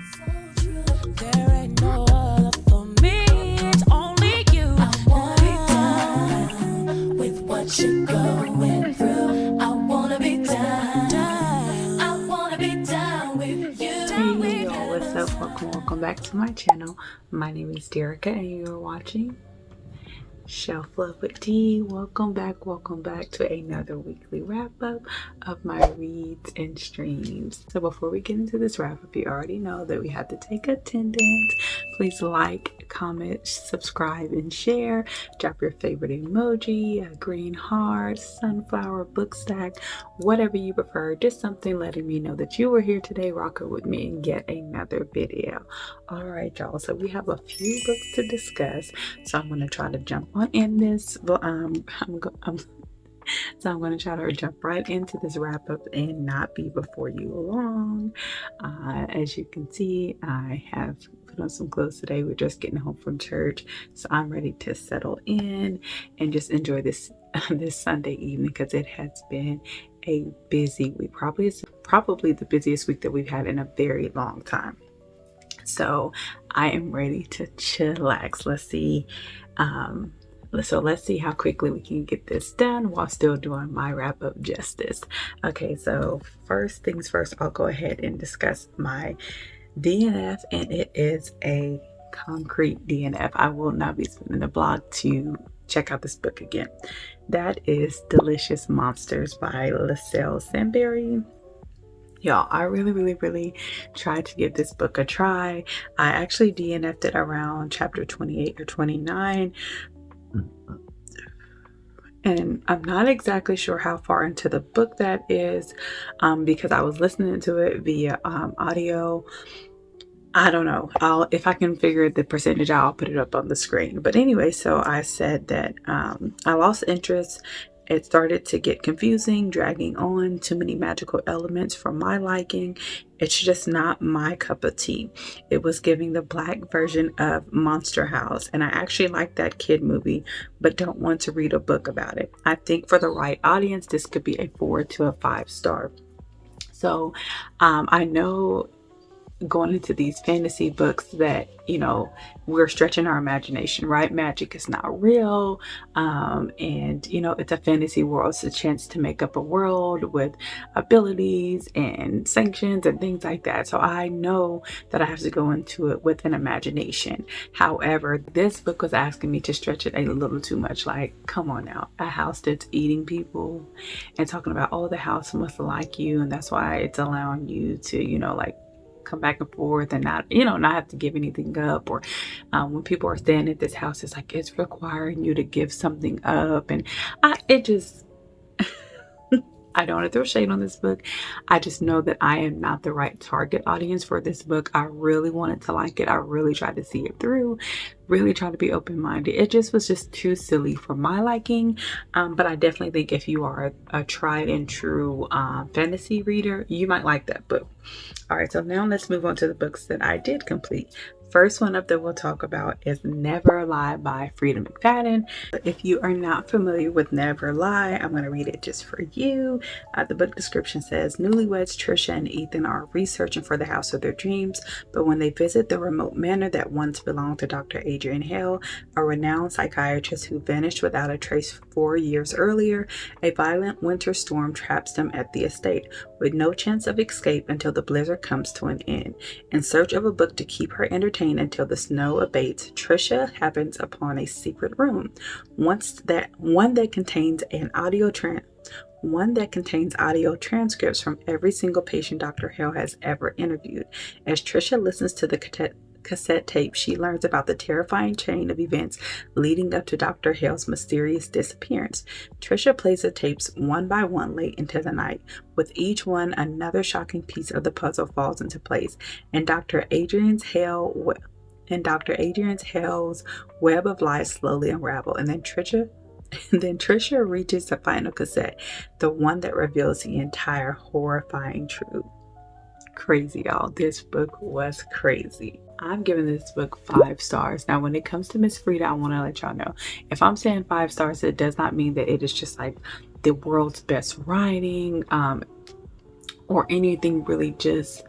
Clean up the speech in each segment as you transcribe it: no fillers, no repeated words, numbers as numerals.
There ain't no other for me, it's only you. I wanna be down with what you're going through. I wanna be down. I wanna be down with you. Hey y'all, what's up? Welcome back to my channel. My name is Derica and you're watching Shelf Love with Tea. Welcome back to another weekly wrap up of my reads and streams. So before we get into this wrap up, you already know that we have to take attendance. Please like, comment, subscribe, and share. Drop your favorite emoji, a green heart, sunflower, book stack, whatever you prefer. Just something letting me know that you were here today rocking with me and get another video. All right, y'all. So we have a few books to discuss. So I'm going to try to jump on in this. So I'm going to try to jump right into this wrap up and not be before you long. As you can see, I have put on some clothes today. We're just getting home from church, so I'm ready to settle in and just enjoy this Sunday evening because it has been a busy week. Probably the busiest week that we've had in a very long time. So I am ready to chillax. Let's see how quickly we can get this done while still doing my wrap up justice. Okay, so first things first, I'll go ahead and discuss my DNF, and it is a concrete DNF. I will not be spinning the blog to check out this book again. That is Delicious Monsters by Lascelles Sandberry. Y'all, I really tried to give this book a try. I actually DNF'd it around chapter 28 or 29. And I'm not exactly sure how far into the book that is because I was listening to it via audio. I don't know. If I can figure the percentage, I'll put it up on the screen. But anyway, so I said that I lost interest. It started to get confusing, dragging on, too many magical elements for my liking. It's just not my cup of tea. It was giving the black version of Monster House, and I actually like that kid movie, but don't want to read a book about it. I think for the right audience, this could be a 4 to a 5 star. So I know going into these fantasy books that, you know, we're stretching our imagination, right? Magic is not real. And, you know, it's a fantasy world. It's a chance to make up a world with abilities and sanctions and things like that. So I know that I have to go into it with an imagination. However, this book was asking me to stretch it a little too much. Like, come on now, a house that's eating people and talking about, oh, the house must like you. And that's why it's allowing you to, you know, like, come back and forth and not have to give anything up. Or when people are staying at this house, it's like it's requiring you to give something up. And I don't want to throw shade on this book. I just know that I am not the right target audience for this book. I really wanted to like it. I really tried to see it through, really tried to be open-minded. It just was just too silly for my liking. But I definitely think if you are a tried and true fantasy reader, you might like that book. All right, so now let's move on to the books that I did complete. First one up that we'll talk about is Never Lie by Frida McFadden. If you are not familiar with Never Lie, I'm going to read it just for you. The book description says, newlyweds Trisha and Ethan are researching for the house of their dreams, but when they visit the remote manor that once belonged to Dr. Adrian Hale, a renowned psychiatrist who vanished without a trace 4 years earlier, a violent winter storm traps them at the estate, with no chance of escape until the blizzard comes to an end. In search of a book to keep her entertained until the snow abates, Trisha happens upon a secret room, one that contains audio transcripts from every single patient Dr. Hale has ever interviewed. As Trisha listens to the cassette tape, she learns about the terrifying chain of events leading up to Dr. Hale's mysterious disappearance. Trisha plays the tapes one by one late into the night. With each one, another shocking piece of the puzzle falls into place, and Dr. Adrian Hale's web of lies slowly unravel. And then Trisha reaches the final cassette, the one that reveals the entire horrifying truth. Crazy, y'all. This book was crazy. I'm giving this book 5 stars. Now, when it comes to Miss Frida, I want to let y'all know, if I'm saying 5 stars, it does not mean that it is just like the world's best writing or anything really just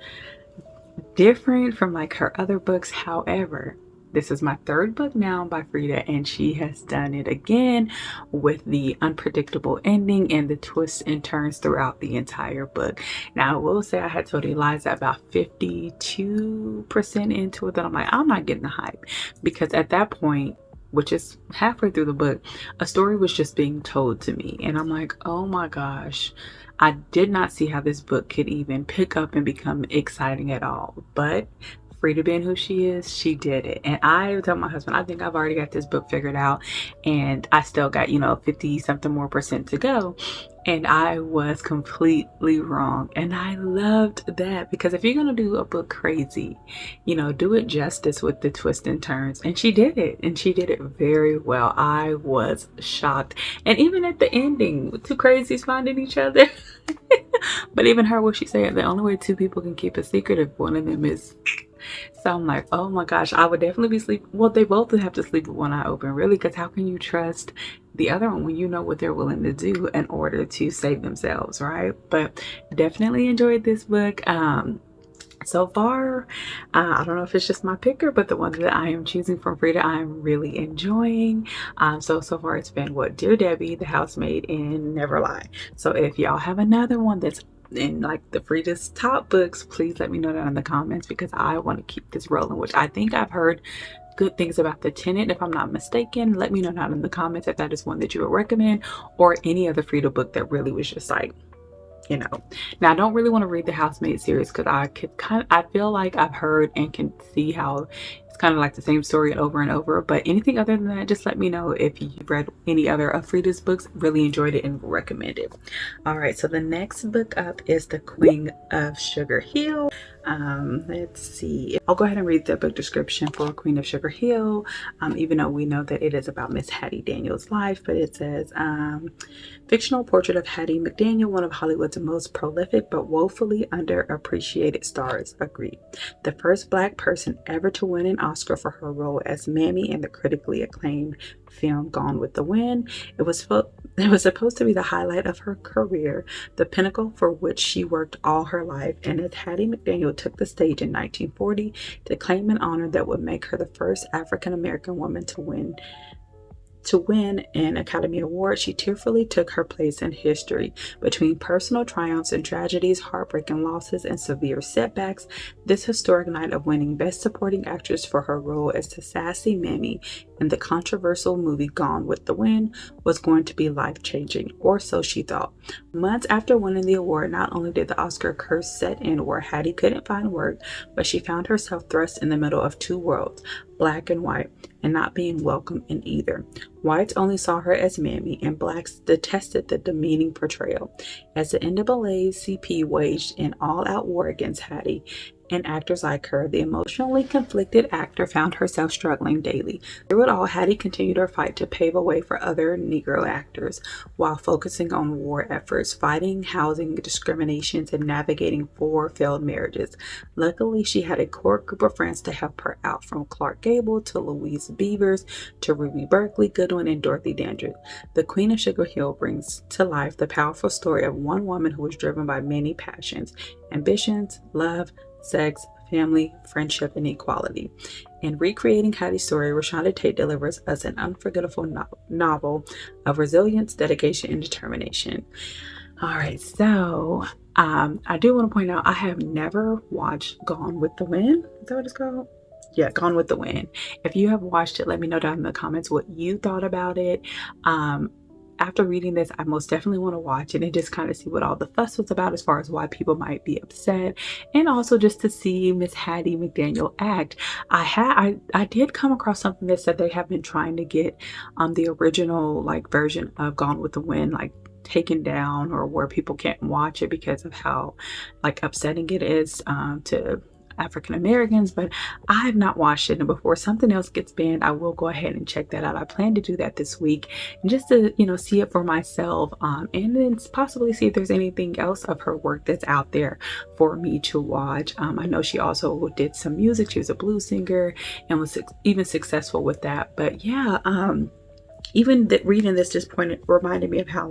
different from like her other books. However, this is my third book now by Frida, and she has done it again with the unpredictable ending and the twists and turns throughout the entire book. Now, I will say I had told Eliza about 52% into it that I'm like, I'm not getting the hype, because at that point, which is halfway through the book, a story was just being told to me. And I'm like, oh my gosh, I did not see how this book could even pick up and become exciting at all. But Frida being who she is, she did it. And I tell my husband, I think I've already got this book figured out, and I still got, 50 something more percent to go. And I was completely wrong. And I loved that, because if you're going to do a book crazy, do it justice with the twists and turns. And she did it. And she did it very well. I was shocked. And even at the ending, with two crazies finding each other. But even her, what she said, the only way two people can keep a secret if one of them is. So I'm like, oh my gosh, I would definitely be sleeping. Well, they both would have to sleep with one eye open, really, because how can you trust the other one when you know what they're willing to do in order to save themselves, right? But definitely enjoyed this book. So far, I don't know if it's just my picker, but the one that I am choosing from Frida, I'm really enjoying. So far it's been Dear Debbie, The Housemaid, and Never Lie. So if y'all have another one that's in like the Frida's top books, please let me know that in the comments, because I want to keep this rolling, which I think I've heard good things about The Tenant, if I'm not mistaken. Let me know down in the comments if that is one that you would recommend, or any other Frida book that really was just like, now I don't really want to read the Housemaid series, because I feel like I've heard and can see how it's kind of like the same story over and over. But anything other than that, just let me know if you've read any other of Frida's books. Really enjoyed it and recommend it. All right, so the next book up is The Queen of Sugar Hill. Let's see, I'll go ahead and read the book description for Queen of Sugar Hill, even though we know that it is about Miss Hattie Daniel's life. But it says, fictional portrait of Hattie McDaniel, one of Hollywood's most prolific but woefully underappreciated stars. Agreed. The first Black person ever to win an Oscar for her role as Mammy in the critically acclaimed film Gone with the Wind. It was supposed to be the highlight of her career, the pinnacle for which she worked all her life. And as Hattie McDaniel took the stage in 1940 to claim an honor that would make her the first African American woman to win an Academy Award, she tearfully took her place in history. Between personal triumphs and tragedies, heartbreaking losses, and severe setbacks, this historic night of winning Best Supporting Actress for her role as the sassy Mammy in the controversial movie Gone with the Wind was going to be life-changing, or so she thought. Months after winning the award, not only did the Oscar curse set in where Hattie couldn't find work, but she found herself thrust in the middle of two worlds, Black and white, and not being welcome in either. Whites only saw her as Mammy, and Blacks detested the demeaning portrayal. As the NAACP waged an all-out war against Hattie and actors like her, the emotionally conflicted actor found herself struggling daily. Through it all, Hattie continued her fight to pave a way for other Negro actors while focusing on war efforts, fighting housing discriminations, and navigating 4 failed marriages. Luckily, she had a core group of friends to help her out, from Clark Gable to Louise Beavers to Ruby Berkeley Goodwin and Dorothy Dandridge. The Queen of Sugar Hill brings to life the powerful story of one woman who was driven by many passions, ambitions, love, sex, family, friendship, and equality. In recreating Hattie's story, Rashonda Tate delivers us an unforgettable novel of resilience, dedication, and determination. All right, so I do want to point out I have never watched Gone with the Wind. Is that what it's called? Yeah, Gone with the Wind. If you have watched it, let me know down in the comments what you thought about it. After reading this, I most definitely want to watch it and just kind of see what all the fuss was about, as far as why people might be upset, and also just to see Miss Hattie McDaniel act. I did come across something that said they have been trying to get the original version of Gone with the Wind taken down, or where people can't watch it because of how upsetting it is to African Americans, but I have not watched it. And before something else gets banned, I will go ahead and check that out. I plan to do that this week, just to see it for myself, and then possibly see if there's anything else of her work that's out there for me to watch. I know she also did some music. She was a blues singer and was even successful with that. But yeah, even reading this just reminded me of how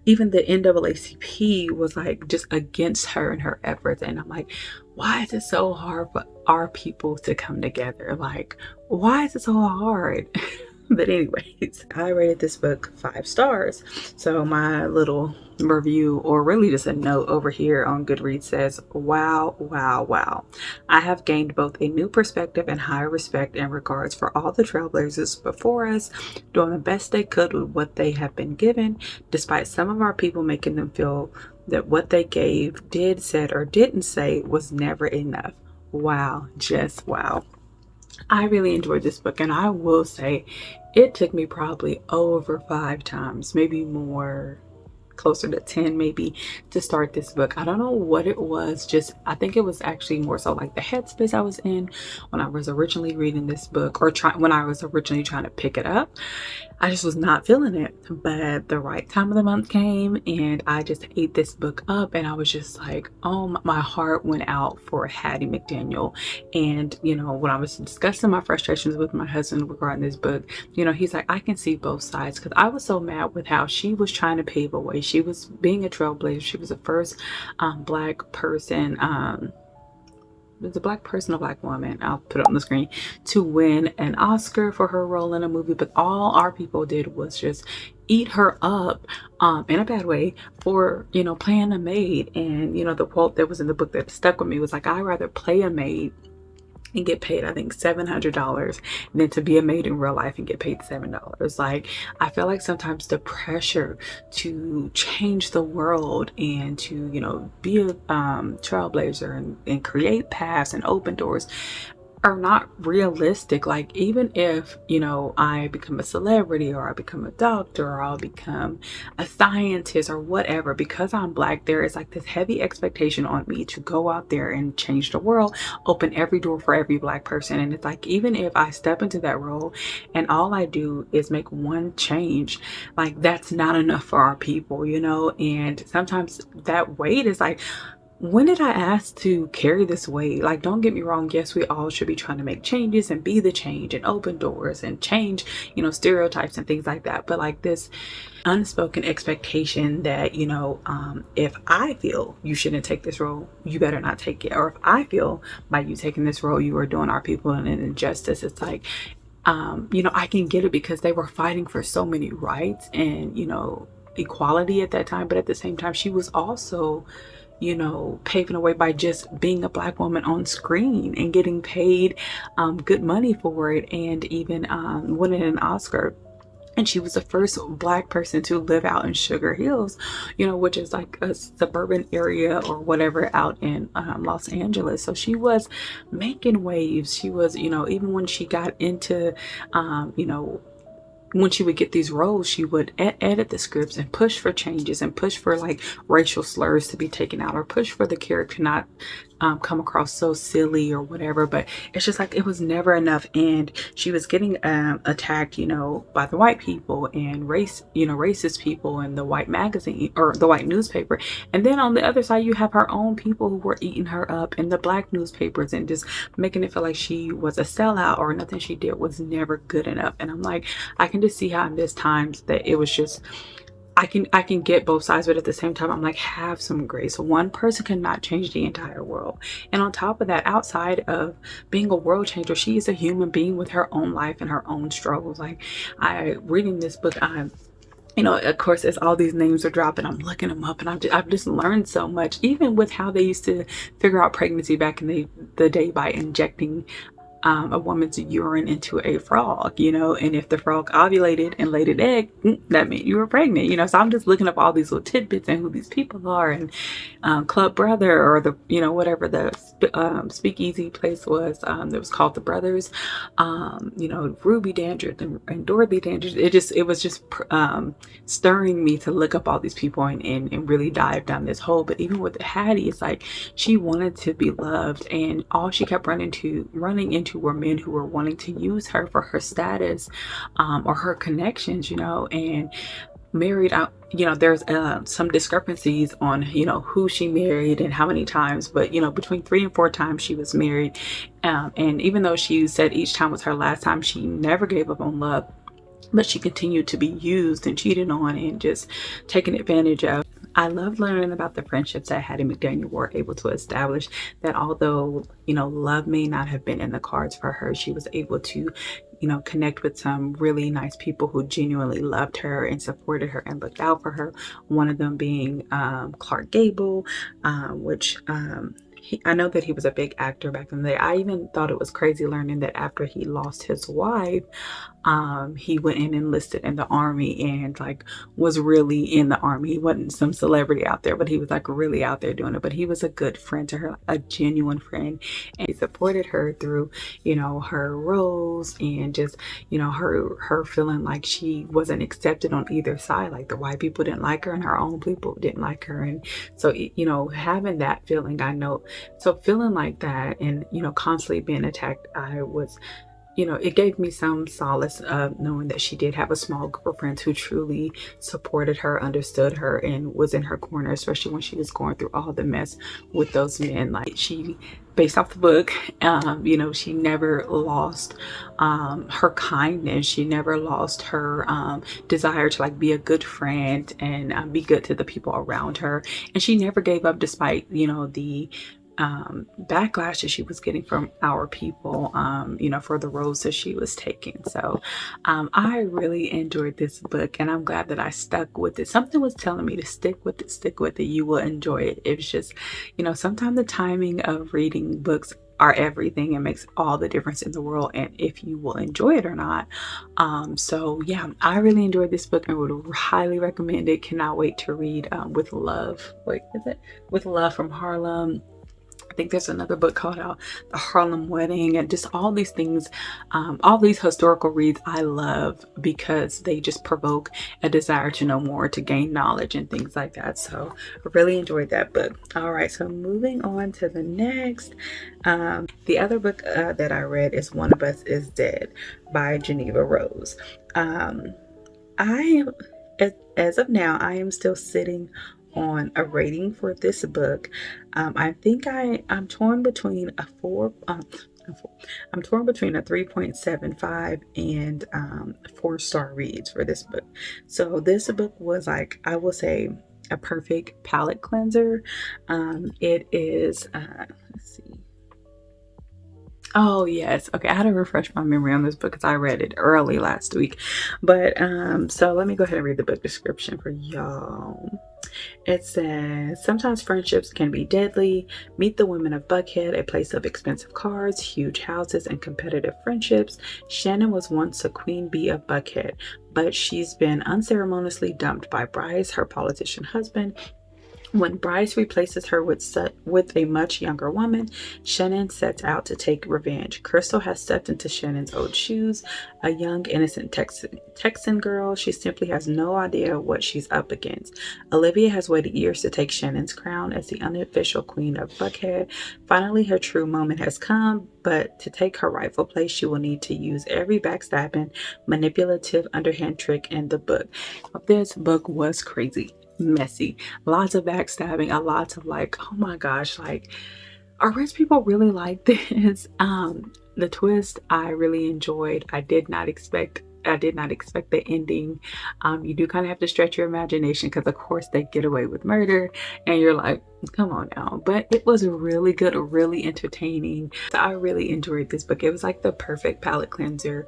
even the NAACP was like just against her and her efforts. And I'm like, why is it so hard for our people to come together? Like, why is it so hard? But anyways, I rated this book 5 stars. So my little review, or really just a note over here on Goodreads, says, wow, wow, wow. I have gained both a new perspective and high respect and regards for all the trailblazers before us, doing the best they could with what they have been given, despite some of our people making them feel that what they gave, did, said, or didn't say was never enough. Wow, just wow. I really enjoyed this book, and I will say it took me probably over 5 times, maybe more, closer to 10 maybe, to start this book. I don't know what it was, just I think it was actually more so like the headspace I was in when I was originally reading this book, or when I was originally trying to pick it up. I just was not feeling it, but the right time of the month came and I just ate this book up, and I was just like, oh, my heart went out for Hattie McDaniel. And when I was discussing my frustrations with my husband regarding this book, he's like, I can see both sides, because I was so mad with how she was trying to pave a way. She was being a trailblazer. She was the first black person, it's a black person, a black woman, I'll put it on the screen, to win an Oscar for her role in a movie. But all our people did was just eat her up, in a bad way, for playing a maid. And the quote that was in the book that stuck with me was like, I'd rather play a maid and get paid, I think, $700 than to be a maid in real life and get paid $7. Like, I feel like sometimes the pressure to change the world and to be a trailblazer and create paths and open doors are not realistic. Like, even if I become a celebrity, or I become a doctor, or I'll become a scientist or whatever, because I'm black, there is like this heavy expectation on me to go out there and change the world, open every door for every black person. And it's like, even if I step into that role and all I do is make one change, like, that's not enough for our people. And sometimes that weight is like, when did I ask to carry this weight? Like, don't get me wrong. Yes, we all should be trying to make changes and be the change and open doors and change, stereotypes and things like that. But like, this unspoken expectation that, if I feel you shouldn't take this role, you better not take it. Or if I feel by you taking this role, you are doing our people an injustice. It's like, I can get it, because they were fighting for so many rights and, equality at that time. But at the same time, she was also paving the way by just being a black woman on screen and getting paid good money for it, and even winning an Oscar. And she was the first black person to live out in Sugar Hills, which is like a suburban area or whatever out in Los Angeles. So she was making waves. She was, even when she got into, when she would get these roles, she would edit the scripts and push for changes and push for like racial slurs to be taken out, or push for the character not come across so silly or whatever. But it's just like, it was never enough. And she was getting attacked, by the white people and racist people in the white magazine or the white newspaper. And then on the other side, you have her own people who were eating her up in the black newspapers and just making it feel like she was a sellout, or nothing she did was never good enough. And I'm like, I can just see how in this times that it was just, I can get both sides, but at the same time, I'm like, have some grace. One person cannot change the entire world. And on top of that, outside of being a world changer, she is a human being with her own life and her own struggles. Like, reading this book, of course, as all these names are dropping, I'm looking them up, and I've just learned so much, even with how they used to figure out pregnancy back in the day by injecting a woman's urine into a frog, and if the frog ovulated and laid an egg, that meant you were pregnant, so I'm just looking up all these little tidbits and who these people are, and Club Brother, or the whatever the speakeasy place was, that was called The Brothers, Ruby Dandridge and Dorothy Dandridge. It was just stirring me to look up all these people and really dive down this hole. But even with Hattie, it's like, she wanted to be loved, and all she kept running into were men who were wanting to use her for her status, or her connections, and married out. There's some discrepancies on, who she married and how many times, but, between 3 and 4 times she was married. And even though she said each time was her last time, she never gave up on love. but she continued to be used and cheated on and just taken advantage of. I love learning about the friendships that Hattie McDaniel were able to establish, that although, love may not have been in the cards for her, she was able to, connect with some really nice people who genuinely loved her and supported her and looked out for her. One of them being Clark Gable, which I know that he was a big actor back in the day. I even thought it was crazy learning that after he lost his wife, he went and enlisted in the army and like was really in the army. He wasn't some celebrity out there, but he was like really out there doing it. But he was a good friend to her, a genuine friend, and he supported her through, her roles and just, her feeling like she wasn't accepted on either side. Like the white people didn't like her and her own people didn't like her. And so, having that feeling, I know, so feeling like that and, constantly being attacked, I was, it gave me some solace of knowing that she did have a small group of friends who truly supported her, understood her, and was in her corner, especially when she was going through all the mess with those men. Like she, based off the book, she never lost her kindness. She never lost her desire to like be a good friend and be good to the people around her. And she never gave up despite, the backlash that she was getting from our people, for the roles that she was taking. So I really enjoyed this book and I'm glad that I stuck with it. Something was telling me to stick with it. You will enjoy it. It was just, sometimes the timing of reading books are everything. It makes all the difference in the world, and if you will enjoy it or not. So yeah, I really enjoyed this book and would highly recommend it. Cannot wait to read With Love. Wait, is it With Love from Harlem? I think there's another book called The Harlem Wedding, and just all these things, all these historical reads I love because they just provoke a desire to know more, to gain knowledge and things like that. So I really enjoyed that book. All right, so moving on to the next. The other book that I read is One of Us is Dead by Geneva Rose. I, as of now, I am still sitting on a rating for this book. I think I'm torn between a 3.75 and 4-star reads for this book. So this book was like, I will say, a perfect palate cleanser. It is, let's see. Oh yes. Okay, I had to refresh my memory on this book because I read it early last week. But so let me go ahead and read the book description for y'all. It says, sometimes friendships can be deadly. Meet the women of Buckhead, a place of expensive cars, huge houses, and competitive friendships. Shannon was once a queen bee of Buckhead, but she's been unceremoniously dumped by Bryce, her politician husband. When Bryce replaces her with a much younger woman, Shannon sets out to take revenge. Crystal has stepped into Shannon's old shoes, a young, innocent Texan girl. She simply has no idea what she's up against. Olivia has waited years to take Shannon's crown as the unofficial queen of Buckhead. Finally, her true moment has come, but to take her rightful place, she will need to use every backstabbing, manipulative, underhand trick in the book. This book was crazy. Messy, lots of backstabbing, a lot of like, oh my gosh, like, are rich people really like this? The twist I really enjoyed. I did not expect the ending. You do kind of have to stretch your imagination because of course they get away with murder and you're like, come on now. But it was really good, really entertaining. So I really enjoyed this book. It was like the perfect palate cleanser.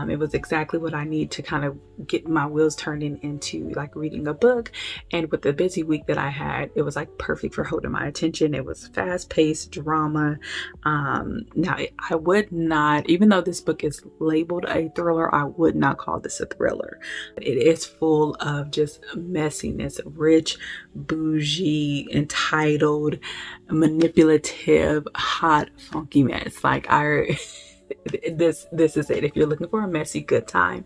It was exactly what I need to kind of get my wheels turning into like reading a book. And with the busy week that I had, it was like perfect for holding my attention. It was fast-paced drama. Now I would not, even though this book is labeled a thriller, I would not call this a thriller. It is full of just messiness, rich, bougie, entitled, manipulative, hot, funky mess. Like this is it. If you're looking for a messy good time,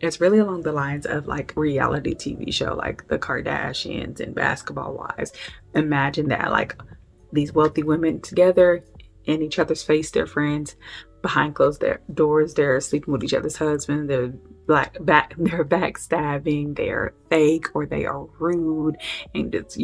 it's really along the lines of like reality TV show, like the Kardashians and Basketball Wives. Imagine that, like these wealthy women together in each other's face, they're friends. Behind closed doors, they're sleeping with each other's husbands. They're they're backstabbing, they're fake, or they are rude, and it's,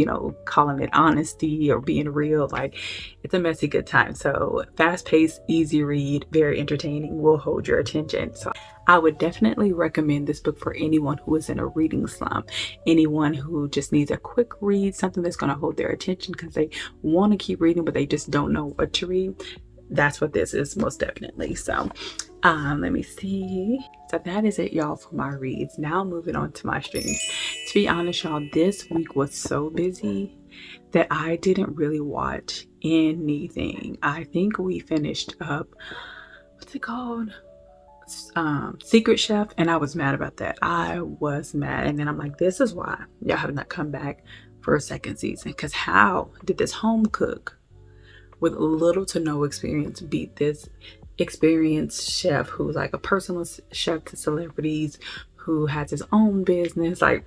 calling it honesty or being real. Like, it's a messy good time. So fast paced, easy read, very entertaining, will hold your attention. So I would definitely recommend this book for anyone who is in a reading slump, anyone who just needs a quick read, something that's going to hold their attention because they want to keep reading but they just don't know what to read. That's what this is, most definitely. So let me see. So that is it, y'all, for my reads. Now moving on to my streams. To be honest, y'all, this week was so busy that I didn't really watch anything. I think we finished up, what's it called? Secret Chef, and I was mad about that. I was mad, and then I'm like, this is why y'all have not come back for a second season, because how did this home cook with little to no experience beat this experienced chef who's like a personal chef to celebrities, who has his own business? Like,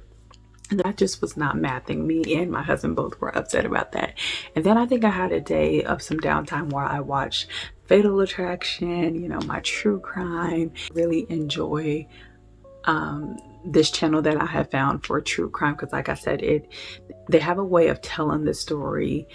that just was not mathing. Me and my husband both were upset about that. And then I think I had a day of some downtime where I watched Fatal Attraction, my true crime. Really enjoy this channel that I have found for true crime, because like I said, they have a way of telling the story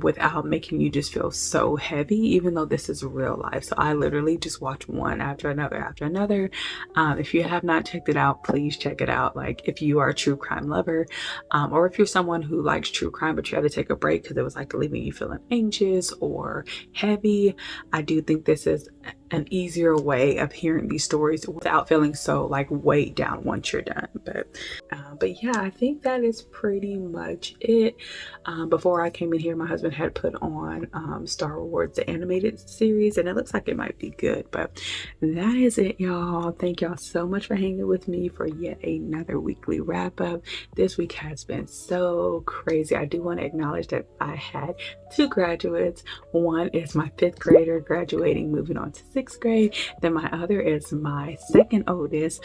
without making you just feel so heavy, even though this is real life. So I literally just watch one after another. If you have not checked it out, please check it out. Like, if you are a true crime lover, or if you're someone who likes true crime but you have to take a break because it was like leaving you feeling anxious or heavy, I do think this is an easier way of hearing these stories without feeling so like weighed down once you're done. But yeah, I think that is pretty much it. Before I came in here, my husband had put on Star Wars, the animated series, and it looks like it might be good. But that is it, y'all. Thank y'all so much for hanging with me for yet another weekly wrap up. This week has been so crazy. I do want to acknowledge that I had 2 graduates. One is my 5th grader graduating, moving on to 6th grade. Then my other is my second oldest,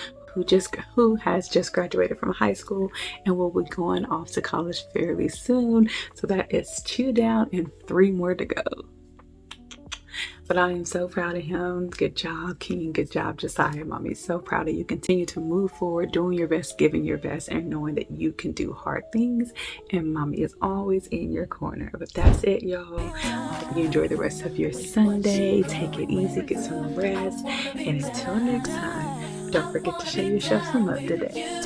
who has just graduated from high school and will be going off to college fairly soon. So that is 2 down and 3 more to go. But I am so proud of him. Good job, King. Good job, Josiah. Mommy's so proud of you. Continue to move forward, doing your best, giving your best, and knowing that you can do hard things. And Mommy is always in your corner. But that's it, y'all. I hope you enjoy the rest of your Sunday. Take it easy, get some rest. And until next time, don't forget to show yourself some love today.